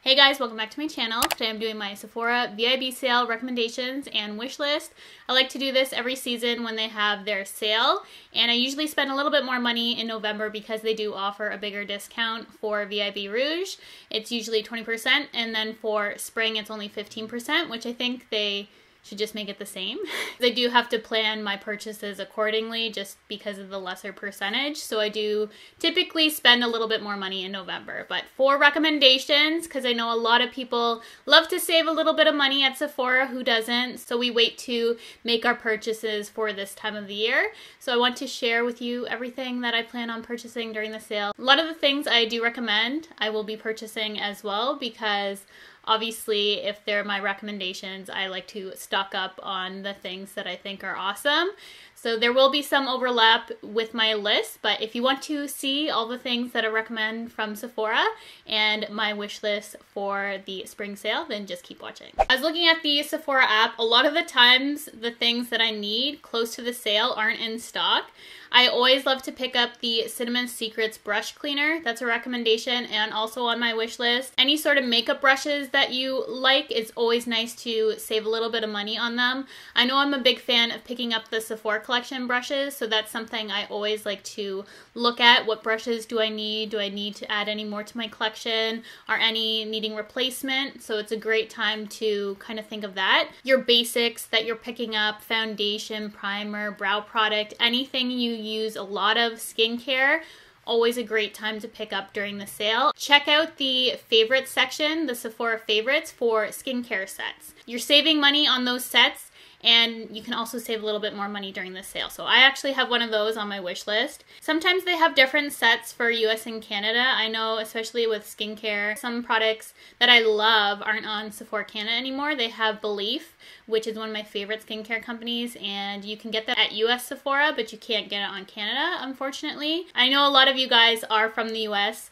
Hey guys, welcome back to my channel. Today I'm doing my Sephora VIB sale recommendations and wish list. I like to do this every season when they have their sale, and I usually spend a little bit more money in November because they do offer a bigger discount for VIB Rouge. It's usually 20%, and then for spring it's only 15%, which I think they should just make it the same. I do have to plan my purchases accordingly just because of the lesser percentage, so I do typically spend a little bit more money in November. But for recommendations, because I know a lot of people love to save a little bit of money at Sephora, who doesn't? So we wait to make our purchases for this time of the year. So I want to share with you everything that I plan on purchasing during the sale. A lot of the things I do recommend I will be purchasing as well, because obviously, if they're my recommendations, I like to stock up on the things that I think are awesome. So there will be some overlap with my list, but if you want to see all the things that I recommend from Sephora and my wish list for the spring sale, then just keep watching. I was looking at the Sephora app. A lot of the times, the things that I need close to the sale aren't in stock. I always love to pick up the Cinnamon Secrets brush cleaner. That's a recommendation and also on my wish list. Any sort of makeup brushes that you like, it's always nice to save a little bit of money on them. I know I'm a big fan of picking up the Sephora collection brushes, so that's something I always like to look at. What brushes do I need? Do I need to add any more to my collection? Are any needing replacement? So it's a great time to kind of think of that. Your basics that you're picking up, foundation, primer, brow product, anything you use a lot of skincare, always a great time to pick up during the sale. Check out the favorites section, the Sephora favorites, for skincare sets. You're saving money on those sets, and you can also save a little bit more money during the sale. So I actually have one of those on my wish list. Sometimes they have different sets for US and Canada. I know, especially with skincare, some products that I love aren't on Sephora Canada anymore. They have Belif, which is one of my favorite skincare companies, and you can get that at US Sephora, but you can't get it on Canada, unfortunately. I know a lot of you guys are from the US,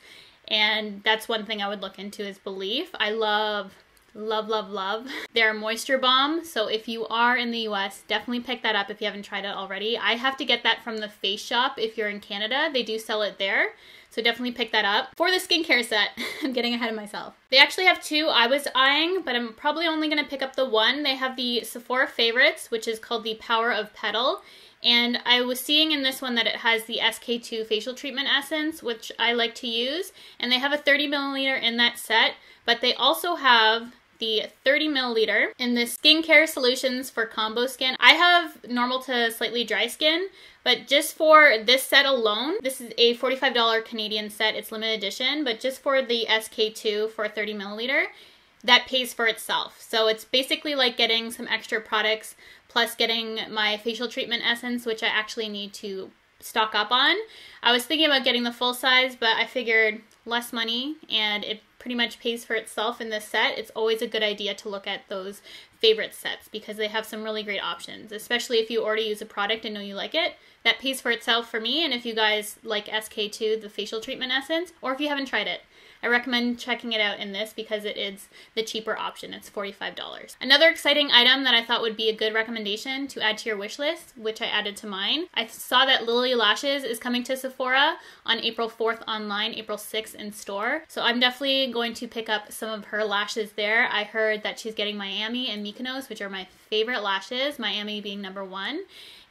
and that's one thing I would look into is Belif. I love their moisture balm. So if you are in the US, definitely pick that up if you haven't tried it already. I have to get that from the Face Shop if you're in Canada. They do sell it there. So definitely pick that up. For the skincare set, I'm getting ahead of myself. They actually have two I was eyeing, but I'm probably only gonna pick up the one. They have the Sephora favorites, which is called the Power of Petal. And I was seeing in this one that it has the SK2 facial treatment essence, which I like to use. And they have a 30 milliliter in that set, but they also have the 30 milliliter in the Skincare Solutions for Combo Skin. I have normal to slightly dry skin, but just for this set alone, this is a $45 Canadian set. It's limited edition, but just for the SK2 for 30 milliliter, that pays for itself. So it's basically like getting some extra products plus getting my facial treatment essence, which I actually need to stock up on. I was thinking about getting the full size, but I figured less money and it pretty much pays for itself in this set. It's always a good idea to look at those favorite sets because they have some really great options, especially if you already use a product and know you like it. That pays for itself for me, and if you guys like SK2, the facial treatment essence, or if you haven't tried it, I recommend checking it out in this because it is the cheaper option. It's $45. Another exciting item that I thought would be a good recommendation to add to your wish list, which I added to mine. I saw that Lilly Lashes is coming to Sephora on April 4th online, April 6th in store. So I'm definitely going to pick up some of her lashes there. I heard that she's getting Miami and Mykonos, which are my favorite lashes, Miami being #1.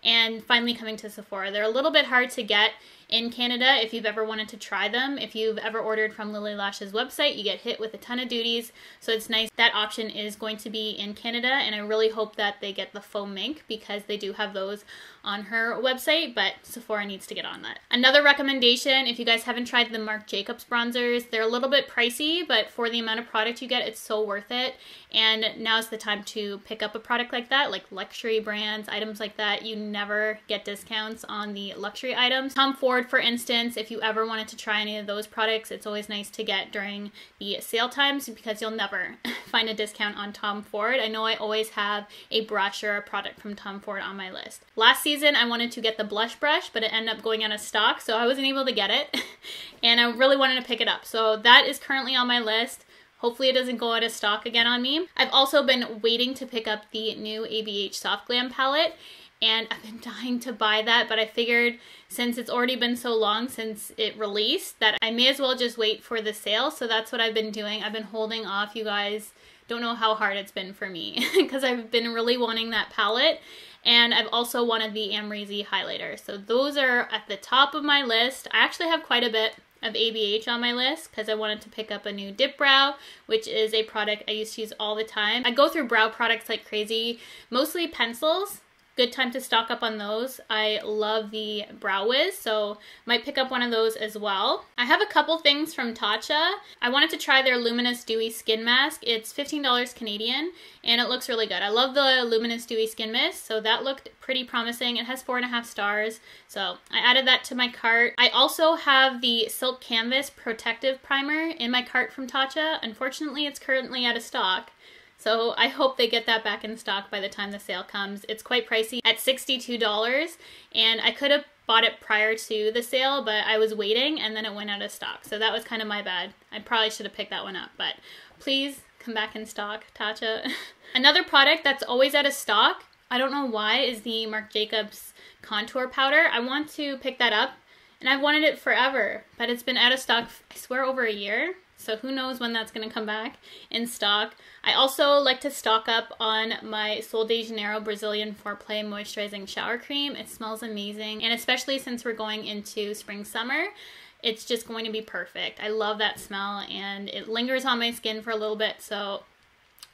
And finally coming to Sephora. They're a little bit hard to get in Canada if you've ever wanted to try them. If you've ever ordered from Lilly Lashes website, you get hit with a ton of duties. So it's nice that option is going to be in Canada, and I really hope that they get the faux mink because they do have those on her website, but Sephora needs to get on that. Another recommendation, if you guys haven't tried the Marc Jacobs bronzers, they're a little bit pricey, but for the amount of product you get, it's so worth it. And now's the time to pick up a product like that, like luxury brands, items like that. You never get discounts on the luxury items. Tom Ford, for instance, if you ever wanted to try any of those products, it's always nice to get during the sale times because you'll never find a discount on Tom Ford. I know I always have a brush or a product from Tom Ford on my list. Last season, I wanted to get the blush brush, but it ended up going out of stock, so I wasn't able to get it. And I really wanted to pick it up. So that is currently on my list. Hopefully it doesn't go out of stock again on me. I've also been waiting to pick up the new ABH Soft Glam palette. and I've been dying to buy that, but I figured since it's already been so long since it released that I may as well just wait for the sale. So that's what I've been doing. I've been holding off. You guys don't know how hard it's been for me because I've been really wanting that palette, and I've also wanted the Amrezy highlighter. So those are at the top of my list. I actually have quite a bit of ABH on my list because I wanted to pick up a new Dipbrow, which is a product I used to use all the time. I go through brow products like crazy, mostly pencils. Good time to stock up on those. I love the Brow Wiz, so might pick up one of those as well. I have a couple things from Tatcha. I wanted to try their Luminous Dewy Skin Mask. It's $15 Canadian, and it looks really good. I love the Luminous Dewy Skin Mist, so that looked pretty promising. It has 4.5 stars, so I added that to my cart. I also have the Silk Canvas Protective Primer in my cart from Tatcha. Unfortunately, it's currently out of stock. So I hope they get that back in stock by the time the sale comes. It's quite pricey at $62, and I could have bought it prior to the sale, but I was waiting and then it went out of stock. So that was kind of my bad. I probably should have picked that one up, but please come back in stock, Tatcha. Another product that's always out of stock, I don't know why, is the Marc Jacobs Contour Powder. I want to pick that up, and I've wanted it forever, but it's been out of stock, I swear, over a year. So who knows when that's going to come back in stock. I also like to stock up on my Sol de Janeiro Brazilian Foreplay Moisturizing Shower Cream. It smells amazing, and especially since we're going into spring summer, it's just going to be perfect. I love that smell, and it lingers on my skin for a little bit, so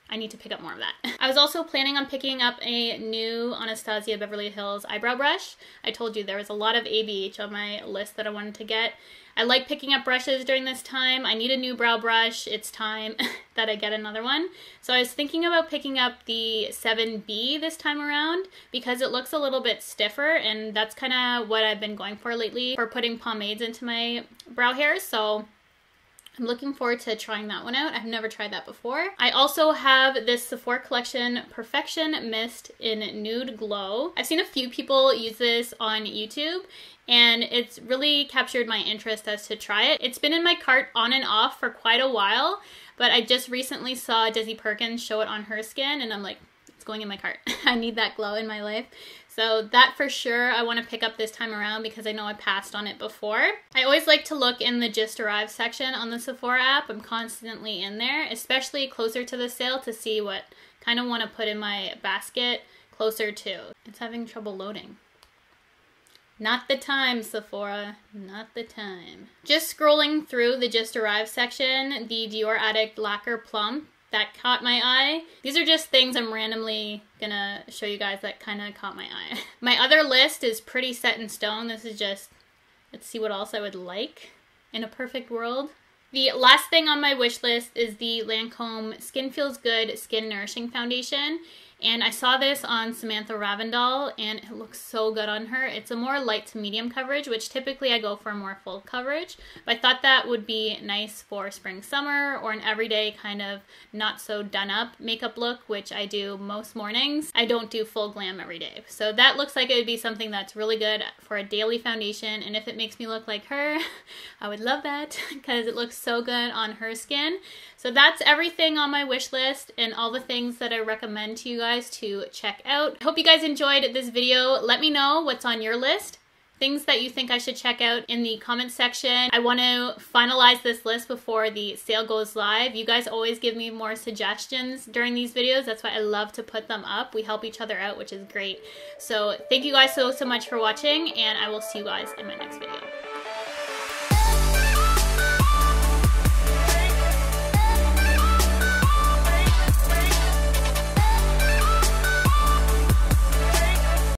I need to pick up more of that. I was also planning on picking up a new Anastasia Beverly Hills eyebrow brush. I told you there was a lot of ABH on my list that I wanted to get. I like picking up brushes during this time. I need a new brow brush. It's time that I get another one. So I was thinking about picking up the 7B this time around because it looks a little bit stiffer, and that's kind of what I've been going for lately for putting pomades into my brow hairs. So I'm looking forward to trying that one out. I've never tried that before. I also have this Sephora Collection Perfection Mist in Nude Glow. I've seen a few people use this on YouTube, and it's really captured my interest as to try it. It's been in my cart on and off for quite a while, but I just recently saw Desi Perkins show it on her skin, and I'm like, it's going in my cart. I need that glow in my life. So that for sure I want to pick up this time around because I know I passed on it before. I always like to look in the Just Arrived section on the Sephora app. I'm constantly in there, especially closer to the sale, to see what kind of want to put in my basket closer to. It's having trouble loading. Not the time, Sephora. Not the time. Just scrolling through the Just Arrived section, the Dior Addict Lacquer Plump, that caught my eye. These are just things I'm randomly gonna show you guys that kind of caught my eye. My other list is pretty set in stone. This is just, let's see what else I would like in a perfect world. The last thing on my wish list is the Lancome Skin Feels Good Skin Nourishing Foundation. And I saw this on Samantha Ravindal, and it looks so good on her. It's a more light to medium coverage, which typically I go for more full coverage. But I thought that would be nice for spring, summer, or an everyday kind of not so done up makeup look, which I do most mornings. I don't do full glam every day. So that looks like it would be something that's really good for a daily foundation. And if it makes me look like her, I would love that because it looks so good on her skin. So that's everything on my wish list and all the things that I recommend to you guys to check out. I hope you guys enjoyed this video. Let me know what's on your list, things that you think I should check out in the comment section. I want to finalize this list before the sale goes live. You guys always give me more suggestions during these videos. That's why I love to put them up. We help each other out, which is great. So thank you guys so much for watching, and I will see you guys in my next video.